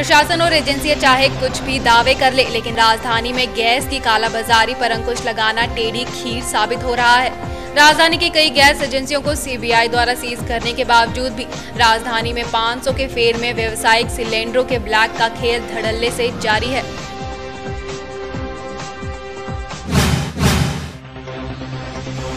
प्रशासन और एजेंसियां चाहे कुछ भी दावे कर ले, लेकिन राजधानी में गैस की कालाबाजारी पर अंकुश लगाना टेढ़ी खीर साबित हो रहा है। राजधानी की कई गैस एजेंसियों को सीबीआई द्वारा सीज करने के बावजूद भी राजधानी में 500 के फेर में व्यावसायिक सिलेंडरों के ब्लैक का खेल धड़ल्ले से जारी है।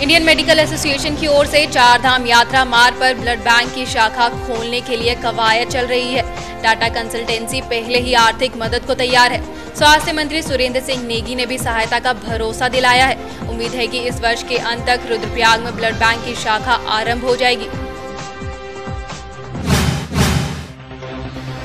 इंडियन मेडिकल एसोसिएशन की ओर से चारधाम यात्रा मार्ग पर ब्लड बैंक की शाखा खोलने के लिए कवायद चल रही है। टाटा कंसल्टेंसी पहले ही आर्थिक मदद को तैयार है। स्वास्थ्य मंत्री सुरेंद्र सिंह नेगी ने भी सहायता का भरोसा दिलाया है। उम्मीद है कि इस वर्ष के अंत तक रुद्रप्रयाग में ब्लड बैंक की शाखा आरंभ हो जाएगी।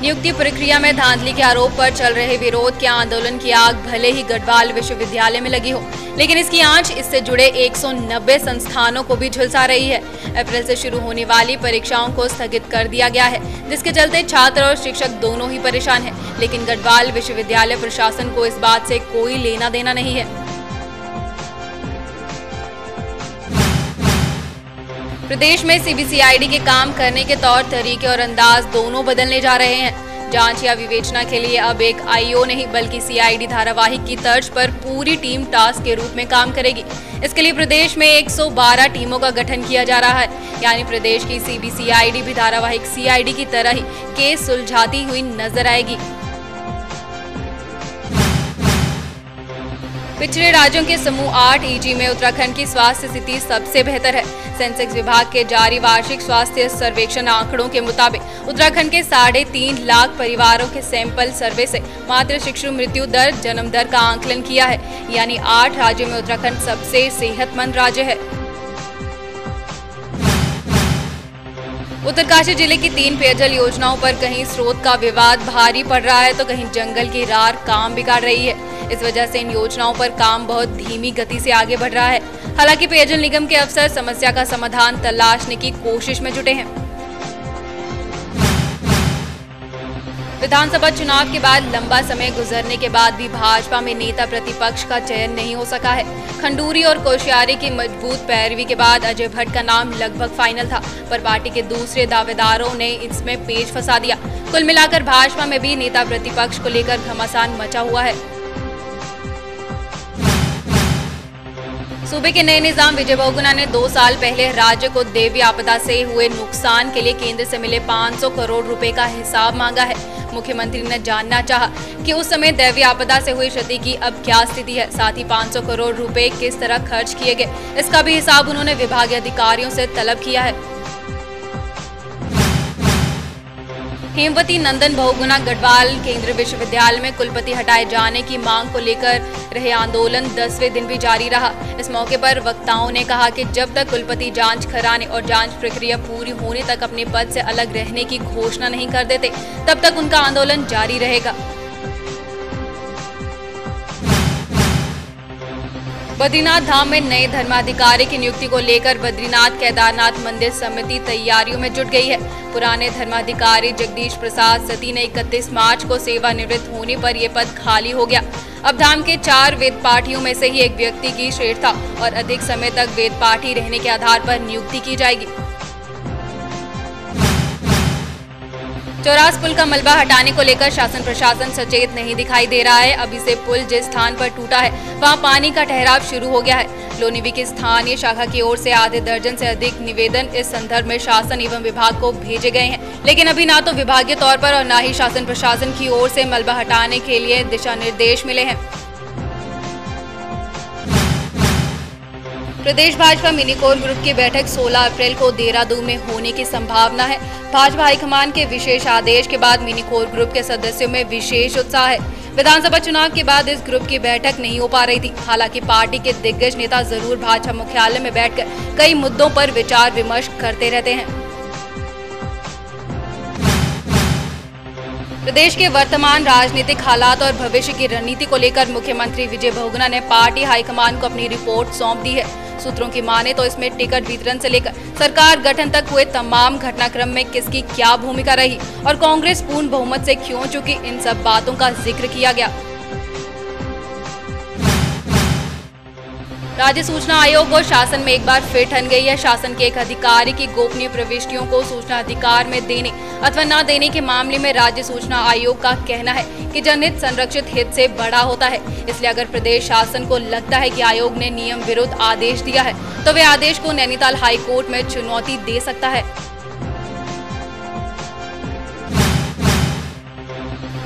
नियुक्ति प्रक्रिया में धांधली के आरोप पर चल रहे विरोध के आंदोलन की आग भले ही गढ़वाल विश्वविद्यालय में लगी हो, लेकिन इसकी आंच इससे जुड़े 190 संस्थानों को भी झुलसा रही है। अप्रैल से शुरू होने वाली परीक्षाओं को स्थगित कर दिया गया है, जिसके चलते छात्र और शिक्षक दोनों ही परेशान हैं। लेकिन गढ़वाल विश्वविद्यालय प्रशासन को इस बात से कोई लेना देना नहीं है। प्रदेश में सीबीसीआईडी के काम करने के तौर तरीके और अंदाज दोनों बदलने जा रहे हैं। जांच या विवेचना के लिए अब एक आईओ नहीं बल्कि सीआईडी धारावाहिक की तर्ज पर पूरी टीम टास्क के रूप में काम करेगी। इसके लिए प्रदेश में 112 टीमों का गठन किया जा रहा है, यानी प्रदेश की सीबीसीआईडी भी धारावाहिक सीआईडी की तरह ही केस सुलझाती हुई नजर आएगी। पिछड़े राज्यों के समूह 8 ईजी में उत्तराखंड की स्वास्थ्य स्थिति सबसे बेहतर है। सेंसेक्स विभाग के जारी वार्षिक स्वास्थ्य सर्वेक्षण आंकड़ों के मुताबिक उत्तराखंड के 3.5 लाख परिवारों के सैंपल सर्वे से मातृ शिशु मृत्यु दर, जन्म दर का आंकलन किया है, यानी 8 राज्यों में उत्तराखंड सबसे सेहतमंद राज्य है। उत्तरकाशी जिले की 3 पेयजल योजनाओं पर कहीं स्रोत का विवाद भारी पड़ रहा है तो कहीं जंगल की रार काम बिगाड़ रही है। इस वजह से इन योजनाओं पर काम बहुत धीमी गति से आगे बढ़ रहा है। हालांकि पेयजल निगम के अफसर समस्या का समाधान तलाशने की कोशिश में जुटे हैं। विधानसभा चुनाव के बाद लंबा समय गुजरने के बाद भी भाजपा में नेता प्रतिपक्ष का चयन नहीं हो सका है। खंडूरी और कोश्यारी की मजबूत पैरवी के बाद अजय भट्ट का नाम लगभग फाइनल था, पर पार्टी के दूसरे दावेदारों ने इसमें पेच फंसा दिया। कुल मिलाकर भाजपा में भी नेता प्रतिपक्ष को लेकर घमासान मचा हुआ है। सूबे के नए निजाम विजय बहुगुणा ने 2 साल पहले राज्य को दैवीय आपदा से हुए नुकसान के लिए केंद्र से मिले 500 करोड़ रुपए का हिसाब मांगा है। मुख्यमंत्री ने जानना चाहा कि उस समय दैवीय आपदा से हुई क्षति की अब क्या स्थिति है, साथ ही 500 करोड़ रुपए किस तरह खर्च किए गए, इसका भी हिसाब उन्होंने विभागीय अधिकारियों से तलब किया है। हेमवती नंदन बहुगुणा गढ़वाल केंद्रीय विश्वविद्यालय में कुलपति हटाए जाने की मांग को लेकर रहे आंदोलन 10वें दिन भी जारी रहा। इस मौके पर वक्ताओं ने कहा कि जब तक कुलपति जांच कराने और जांच प्रक्रिया पूरी होने तक अपने पद से अलग रहने की घोषणा नहीं कर देते, तब तक उनका आंदोलन जारी रहेगा। बद्रीनाथ धाम में नए धर्माधिकारी की नियुक्ति को लेकर बद्रीनाथ केदारनाथ मंदिर समिति तैयारियों में जुट गई है। पुराने धर्माधिकारी जगदीश प्रसाद सती ने 31 मार्च को सेवानिवृत्त होने पर यह पद खाली हो गया। अब धाम के 4 वेद पाठियों में से ही एक व्यक्ति की श्रेष्ठता और अधिक समय तक वेद पाठी रहने के आधार पर नियुक्ति की जाएगी। चौरास पुल का मलबा हटाने को लेकर शासन प्रशासन सचेत नहीं दिखाई दे रहा है। अभी से पुल जिस स्थान पर टूटा है वहां पानी का ठहराव शुरू हो गया है। लोनीवी की स्थानीय शाखा की ओर से आधे दर्जन से अधिक निवेदन इस संदर्भ में शासन एवं विभाग को भेजे गए हैं, लेकिन अभी ना तो विभागीय तौर पर और न ही शासन प्रशासन की ओर से मलबा हटाने के लिए दिशा निर्देश मिले हैं। प्रदेश भाजपा मिनी कोर ग्रुप की बैठक 16 अप्रैल को देहरादून में होने की संभावना है। भाजपा हाईकमान के विशेष आदेश के बाद मिनी कोर ग्रुप के सदस्यों में विशेष उत्साह है। विधानसभा चुनाव के बाद इस ग्रुप की बैठक नहीं हो पा रही थी। हालांकि पार्टी के दिग्गज नेता जरूर भाजपा मुख्यालय में बैठकर कई मुद्दों पर विचार विमर्श करते रहते हैं। प्रदेश के वर्तमान राजनीतिक हालात और भविष्य की रणनीति को लेकर मुख्यमंत्री विजय बहुगुणा ने पार्टी हाईकमान को अपनी रिपोर्ट सौंप दी है। सूत्रों की माने तो इसमें टिकट वितरण से लेकर सरकार गठन तक हुए तमाम घटनाक्रम में किसकी क्या भूमिका रही और कांग्रेस पूर्ण बहुमत से क्यों चुकी, इन सब बातों का जिक्र किया गया। राज्य सूचना आयोग और शासन में एक बार फिर ठन गई है। शासन के एक अधिकारी की गोपनीय प्रविष्टियों को सूचना अधिकार में देने अथवा न देने के मामले में राज्य सूचना आयोग का कहना है कि जनहित संरक्षित हित से बड़ा होता है। इसलिए अगर प्रदेश शासन को लगता है कि आयोग ने नियम विरुद्ध आदेश दिया है तो वे आदेश को नैनीताल हाई कोर्ट में चुनौती दे सकता है।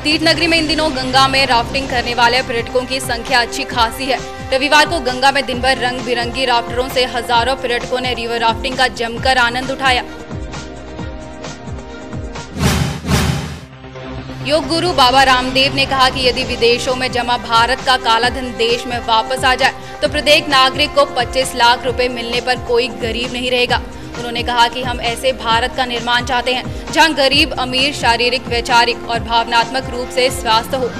तीर्थ नगरी में इन दिनों गंगा में राफ्टिंग करने वाले पर्यटकों की संख्या अच्छी खासी है। रविवार को गंगा में दिन भर रंग बिरंगी राफ्टरों से हजारों पर्यटकों ने रिवर राफ्टिंग का जमकर आनंद उठाया। योग गुरु बाबा रामदेव ने कहा कि यदि विदेशों में जमा भारत का काला धन देश में वापस आ जाए तो प्रत्येक नागरिक को 25 लाख रुपए मिलने पर कोई गरीब नहीं रहेगा। उन्होंने कहा कि हम ऐसे भारत का निर्माण चाहते हैं जहां गरीब अमीर शारीरिक, वैचारिक और भावनात्मक रूप से स्वस्थ हो।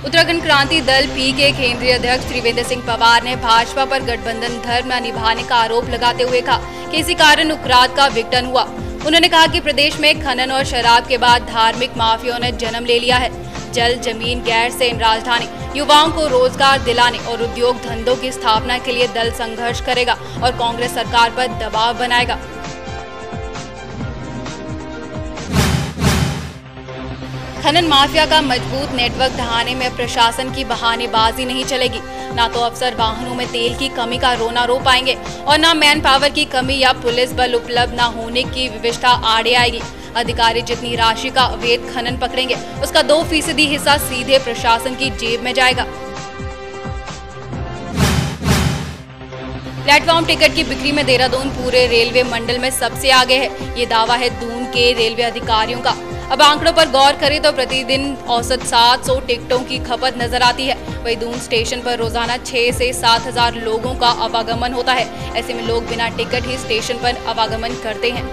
उत्तराखंड क्रांति दल पी के केंद्रीय अध्यक्ष त्रिवेंद्र सिंह पवार ने भाजपा पर गठबंधन धर्म न निभाने का आरोप लगाते हुए कहा कि इसी कारण उग्रवाद का विघटन हुआ। उन्होंने कहा कि प्रदेश में खनन और शराब के बाद धार्मिक माफियाओं ने जन्म ले लिया है। जल, जमीन, गैस से इन राजधानी युवाओं को रोजगार दिलाने और उद्योग धंधों की स्थापना के लिए दल संघर्ष करेगा और कांग्रेस सरकार पर दबाव बनाएगा। खनन माफिया का मजबूत नेटवर्क ढहाने में प्रशासन की बहानेबाजी नहीं चलेगी। ना तो अफसर वाहनों में तेल की कमी का रोना रो पाएंगे और ना मैन पावर की कमी या पुलिस बल उपलब्ध न होने की विवशता आड़े आएगी। अधिकारी जितनी राशि का अवैध खनन पकड़ेंगे उसका 2% हिस्सा सीधे प्रशासन की जेब में जाएगा। प्लेटफॉर्म टिकट की बिक्री में देहरादून पूरे रेलवे मंडल में सबसे आगे है। ये दावा है दून के रेलवे अधिकारियों का। अब आंकड़ों पर गौर करें तो प्रतिदिन औसत 700 टिकटों की खपत नजर आती है। वही दून स्टेशन पर रोजाना 6 से 7 हजार लोगों का आवागमन होता है। ऐसे में लोग बिना टिकट ही स्टेशन पर आवागमन करते हैं।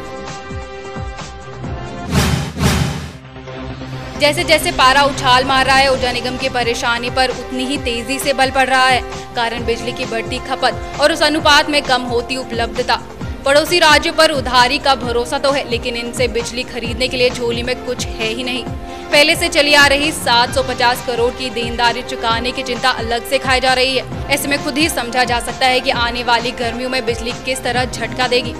जैसे जैसे पारा उछाल मार रहा है, ऊर्जा निगम की परेशानी पर उतनी ही तेजी से बल पड़ रहा है। कारण बिजली की बढ़ती खपत और उस अनुपात में कम होती उपलब्धता। पड़ोसी राज्यों पर उधारी का भरोसा तो है, लेकिन इनसे बिजली खरीदने के लिए झोली में कुछ है ही नहीं। पहले से चली आ रही 750 करोड़ की देनदारी चुकाने की चिंता अलग से खाई जा रही है। ऐसे में खुद ही समझा जा सकता है कि आने वाली गर्मियों में बिजली किस तरह झटका देगी।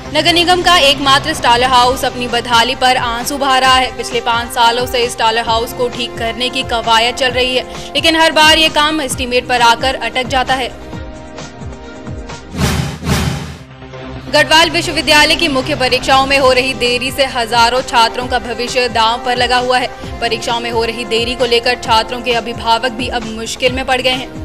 नगर निगम का एकमात्र स्टालर हाउस अपनी बदहाली पर आंसू बहा रहा है। पिछले 5 सालों से इस स्टालर हाउस को ठीक करने की कवायद चल रही है, लेकिन हर बार ये काम एस्टीमेट पर आकर अटक जाता है। गढ़वाल विश्वविद्यालय की मुख्य परीक्षाओं में हो रही देरी से हजारों छात्रों का भविष्य दांव पर लगा हुआ है। परीक्षाओं में हो रही देरी को लेकर छात्रों के अभिभावक भी अब मुश्किल में पड़ गए हैं।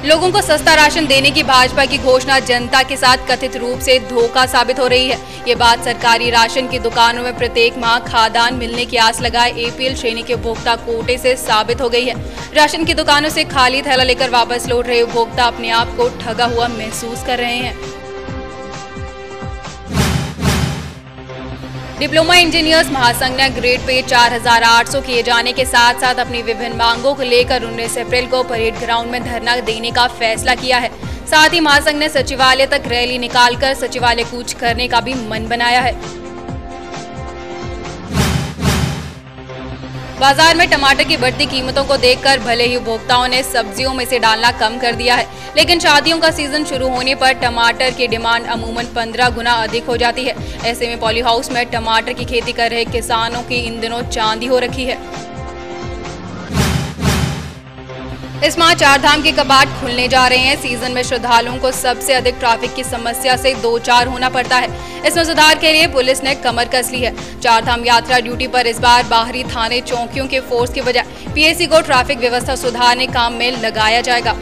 लोगों को सस्ता राशन देने की भाजपा की घोषणा जनता के साथ कथित रूप से धोखा साबित हो रही है। ये बात सरकारी राशन की दुकानों में प्रत्येक माह खाद्यान्न मिलने की आस लगाए APL श्रेणी के उपभोक्ता कोटे से साबित हो गई है। राशन की दुकानों से खाली थैला लेकर वापस लौट रहे उपभोक्ता अपने आप को ठगा हुआ महसूस कर रहे हैं। डिप्लोमा इंजीनियर्स महासंघ ने ग्रेड पे 4800 किए जाने के साथ साथ अपनी विभिन्न मांगों को लेकर 19 अप्रैल को परेड ग्राउंड में धरना देने का फैसला किया है। साथ ही महासंघ ने सचिवालय तक रैली निकालकर सचिवालय कूच करने का भी मन बनाया है। बाजार में टमाटर की बढ़ती कीमतों को देखकर भले ही उपभोक्ताओं ने सब्जियों में से डालना कम कर दिया है, लेकिन शादियों का सीजन शुरू होने पर टमाटर की डिमांड अमूमन 15 गुना अधिक हो जाती है। ऐसे में पॉली हाउस में टमाटर की खेती कर रहे किसानों की इन दिनों चांदी हो रखी है। इस माह 4 धाम के कपाट खुलने जा रहे हैं। सीजन में श्रद्धालुओं को सबसे अधिक ट्रैफिक की समस्या से 2-4 होना पड़ता है। इसमें सुधार के लिए पुलिस ने कमर कस ली है। 4 धाम यात्रा ड्यूटी पर इस बार बाहरी थाने चौकियों के फोर्स की बजाय PAC को ट्रैफिक व्यवस्था सुधारने काम में लगाया जाएगा।